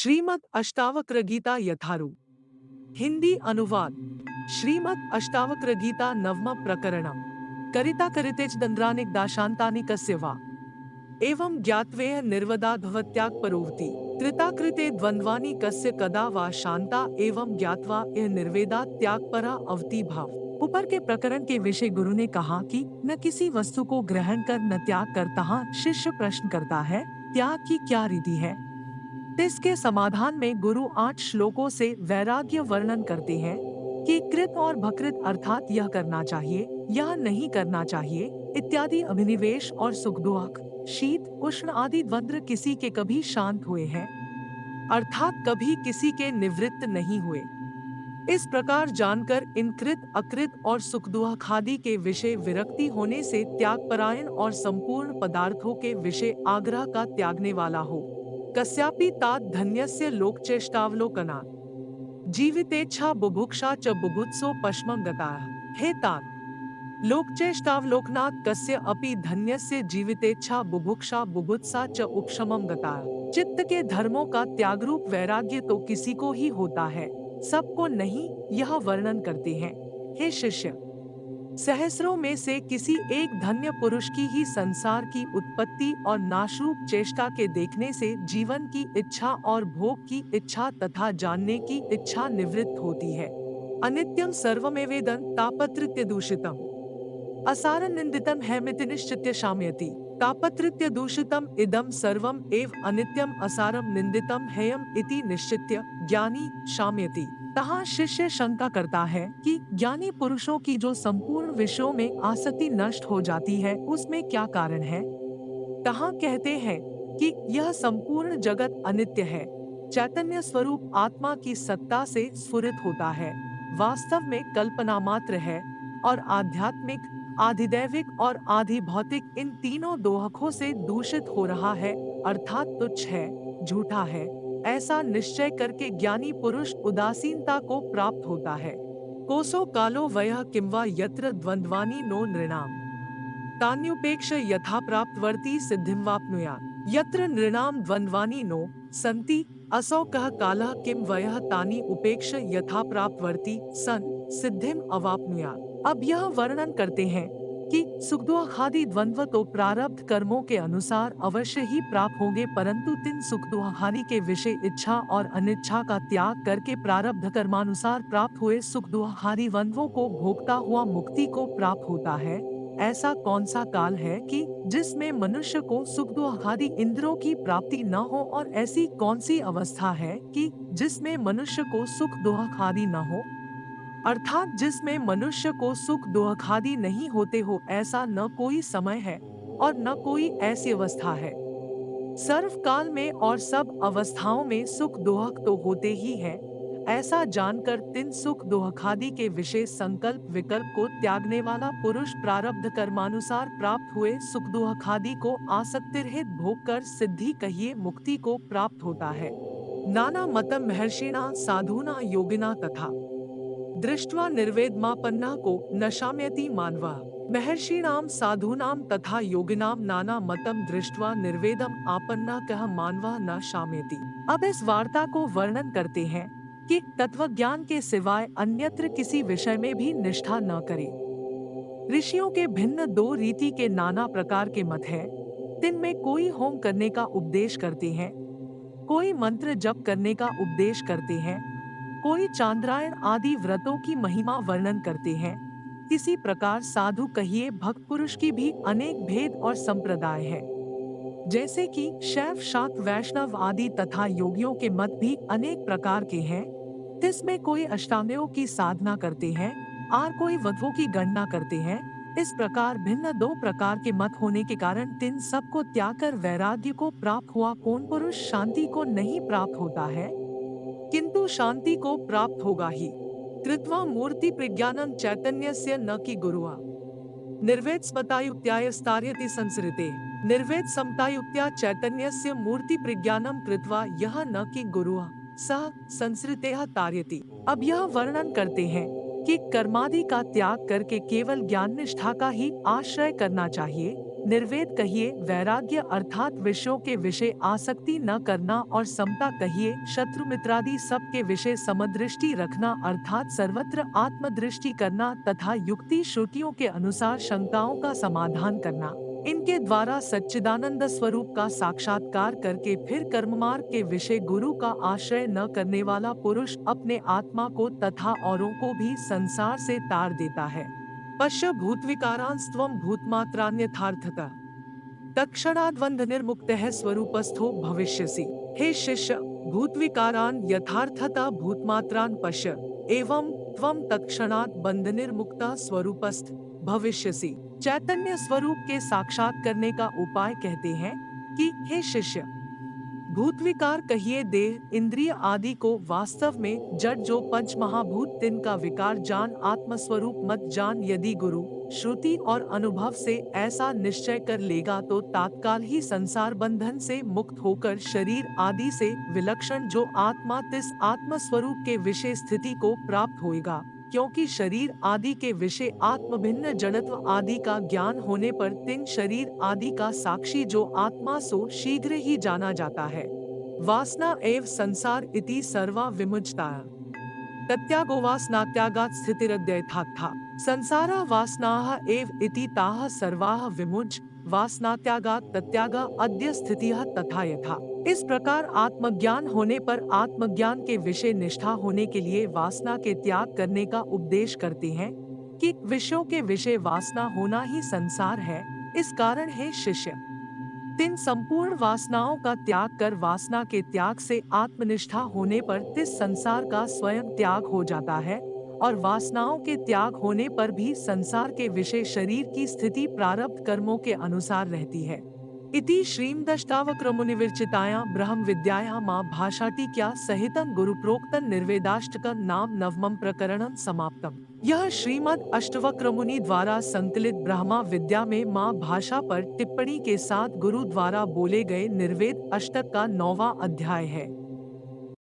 श्रीमद् अष्टावक्र गीता यथारूप। हिंदी अनुवाद। श्रीमद् अष्टावक्र गीता नवम प्रकरणम। करिता करितेच दंद्रानिक दाशांतानिकस्य वा एवं ज्ञात्वेह निर्वदाद् भवत्याग परोवति कृताकृते द्वंद्वानि कस्य कदा वा शांता एवं ज्ञात्वा यह निर्वेदा त्याग परा अवति भाव। ऊपर के प्रकरण के विषय गुरु ने कहा कि न किसी वस्तु को ग्रहण कर न त्याग करता। शिष्य प्रश्न करता है, त्याग की क्या रिधि है? इसके समाधान में गुरु 8 श्लोकों से वैराग्य वर्णन करते हैं कि कृत और भकृत अर्थात यह करना चाहिए, यह नहीं करना चाहिए इत्यादि अभिनिवेश और सुख दुख, शीत उष्ण आदि द्वंद्व किसी के कभी शांत हुए हैं, अर्थात कभी किसी के निवृत्त नहीं हुए। इस प्रकार जानकर इन कृत अकृत और सुख दुख आदि के विषय विरक्ति होने से त्यागपरायण और संपूर्ण पदार्थों के विषय आग्रह का त्यागने वाला हो। कस्यापि तात धन्यस्य लोकचेष्टावलोकनात् जीवितेच्छा बुभुक्षा च बुभुत्सो पश्मं गताः। हे तात, लोकचेष्टावलोकनात् कस्य अपि धन्यस्य जीवितेच्छा बुभुक्षा बुभुत्सा च उपशमं गताः। चित्त के धर्मों का त्यागरूप वैराग्य तो किसी को ही होता है, सबको नहीं, यह वर्णन करते हैं। हे शिष्य, सहस्रों में से किसी एक धन्य पुरुष की ही संसार की उत्पत्ति और नाशरूप चेष्टा के देखने से जीवन की इच्छा और भोग की इच्छा तथा जानने की इच्छा निवृत्त होती है। अनित्यम सर्वमेवेदं तापत्रत्य दूषितम असार निंदितम हैमिति निश्चित्य शाम्यति। तापत्रत्य दूषितम इदम सर्वम एव अनित्यम असारम निंदितम हेयम इति निश्चित्य ज्ञानी शाम्यति। तहाँ शिष्य शंका करता है कि ज्ञानी पुरुषों की जो संपूर्ण विषयों में आसक्ति नष्ट हो जाती है, उसमें क्या कारण है? तहाँ कहते हैं कि यह संपूर्ण जगत अनित्य है, चैतन्य स्वरूप आत्मा की सत्ता से स्फुरित होता है, वास्तव में कल्पना मात्र है और आध्यात्मिक, आधिदैविक और आधिभौतिक इन तीनों दोहकों से दूषित हो रहा है, अर्थात तुच्छ है, झूठा है। ऐसा निश्चय करके ज्ञानी पुरुष उदासीनता को प्राप्त होता है। कोसो कालो वयः किंवा यत्र द्वंद्वानि नो नृणाम तान्युपेक्ष यथा प्राप्तवर्ती सिद्धिं वाप्नुयात्। यत्र नृणाम द्वंद्वानि नो सन्ति असौ कः कालः किं वयः तानि उपेक्ष यथा प्राप्तवर्ती सन सिद्धिं अवाप्नुयात्। अब यह वर्णन करते हैं कि सुख दुख आदि द्वंद्व तो प्रारब्ध कर्मों के अनुसार अवश्य ही प्राप्त होंगे, परंतु तीन सुख दुख आदि के विषय इच्छा और अनिच्छा का त्याग करके प्रारब्ध कर्मानुसार प्राप्त हुए सुख दुख आदि द्वंद्वों को भोगता हुआ मुक्ति को प्राप्त होता है। ऐसा कौन सा काल है कि जिसमें मनुष्य को सुख दुख आदि इंद्रियों की प्राप्ति न हो, और ऐसी कौन सी अवस्था है कि जिसमें मनुष्य को सुख दुख आदि न हो, अर्थात जिसमें मनुष्य को सुख दुख आदि नहीं होते हो। ऐसा न कोई समय है और न कोई ऐसी अवस्था है। सर्वकाल में और सब अवस्थाओं में सुख दुख तो होते ही हैं। ऐसा जानकर तीन सुख दुख आदि के विषय संकल्प विकल्प को त्यागने वाला पुरुष प्रारब्ध कर्मानुसार प्राप्त हुए सुख दुख आदि को आसक्तिरहित भोग कर सिद्धि कहिए मुक्ति को प्राप्त होता है। नाना मतम महर्षिणा साधुना योगिना तथा दृष्ट्वा निर्वेदमापन्ना को नशाम्यति मानवा। महर्षिणाम साधूनाम तथा योगिनाम नाना मतम दृष्ट्वा निर्वेदम आपन्ना कह मानवा न शाम्यति। अब इस वार्ता को वर्णन करते हैं कि तत्वज्ञान के सिवाय अन्यत्र किसी विषय में भी निष्ठा न करे। ऋषियों के भिन्न दो रीति के नाना प्रकार के मत हैं। जिनमें कोई होम करने का उपदेश करते हैं, कोई मंत्र जप करने का उपदेश करते हैं, कोई चांद्रायण आदि व्रतों की महिमा वर्णन करते हैं। इसी प्रकार साधु कहिए भक्त पुरुष की भी अनेक भेद और संप्रदाय है, जैसे कि शैव शाक्त वैष्णव आदि तथा योगियों के मत भी अनेक प्रकार के हैं। इसमें कोई अष्टांगों की साधना करते हैं और कोई वधुओं की गणना करते हैं। इस प्रकार भिन्न दो प्रकार के मत होने के कारण तीन सबको त्याग कर वैराग्य को प्राप्त हुआ कौन पुरुष शांति को नहीं प्राप्त होता है, किंतु शांति को प्राप्त होगा ही। कृत्वा मूर्ति प्रज्ञानं चैतन्यस्य न कि गुरुआ निर्वेद स्मतायुक्त्यायस्तार्यति संसृते। निर्वेद समतायुक्त्या चैतन्यस्य मूर्ति प्रज्ञानं कृत्वा यह न कि गुरुआ सह संसृतेह तार्यति। अब यह वर्णन करते हैं कि कर्मादि का त्याग करके केवल ज्ञान निष्ठा का ही आश्रय करना चाहिए। निर्वेद कहिए वैराग्य अर्थात विषयों के विषय आसक्ति न करना और समता कहिए शत्रु मित्रादि सब के विषय समदृष्टि रखना अर्थात सर्वत्र आत्मदृष्टि करना तथा युक्ति श्रुतियों के अनुसार शंकाओं का समाधान करना। इनके द्वारा सच्चिदानंद स्वरूप का साक्षात्कार करके फिर कर्म मार्ग के विषय गुरु का आश्रय न करने वाला पुरुष अपने आत्मा को तथा औरों को भी संसार से तार देता है। पश्य भूतविकारांस्त्वं भूतमात्रान्यथार्थतः तत्क्षणाद्वंद निर्मुक्तः स्वरूपस्थो भविष्यसि। हे शिष्य, भूतविकारान यथार्थतः भूतमात्रान पश्य एवं त्वं तत्क्षणात् बंध निर्मुक्ता स्वरूपस्थ भविष्यसि। चैतन्य स्वरूप के साक्षात करने का उपाय कहते हैं कि हे शिष्य, भूत विकार कहिए देह इंद्रिय आदि को वास्तव में जड़ जो पंच महाभूत तिनका विकार जान आत्मस्वरूप मत जान। यदि गुरु श्रुति और अनुभव से ऐसा निश्चय कर लेगा तो तात्काल ही संसार बंधन से मुक्त होकर शरीर आदि से विलक्षण जो आत्मा तिस आत्मस्वरूप के विषय स्थिति को प्राप्त होएगा। क्योंकि शरीर आदि के विषय आत्मभिन्न जड़त्व आदि का ज्ञान होने पर तीन शरीर आदि का साक्षी जो आत्मा सो शीघ्र ही जाना जाता है। वासना एव संसार इति सर्वा विमुच्यता तत्यागो वासनात्यागात् स्थितिरद्वैतात्था संसारा वासनाः एव इति ताः सर्वाः विमुच्य वासनात्यागात् तत्यागा अद्य स्थितिः तथा यथा। इस प्रकार आत्मज्ञान होने पर आत्मज्ञान के विषय निष्ठा होने के लिए वासना के त्याग करने का उपदेश करते हैं कि विषयों के विषय वासना होना ही संसार है। इस कारण है शिष्य, तीन संपूर्ण वासनाओं का त्याग कर वासना के त्याग से आत्मनिष्ठा होने पर तिस संसार का स्वयं त्याग हो जाता है और वासनाओं के त्याग होने पर भी संसार के विषय शरीर की स्थिति प्रारब्ध कर्मों के अनुसार रहती है। इति श्रीमदष्टावक्रमुनिविरचितायां ब्रह्म विद्यायां मां भाषाटीक्या सहितं गुरुप्रोक्तं निर्वेदाष्टकं नाम नवमं प्रकरणं समाप्तम्। यह श्रीमद अष्टवक्रमुनि द्वारा संकलित ब्रह्मा विद्या में मां भाषा पर टिप्पणी के साथ गुरु द्वारा बोले गए निर्वेद अष्टक का 9वां अध्याय है।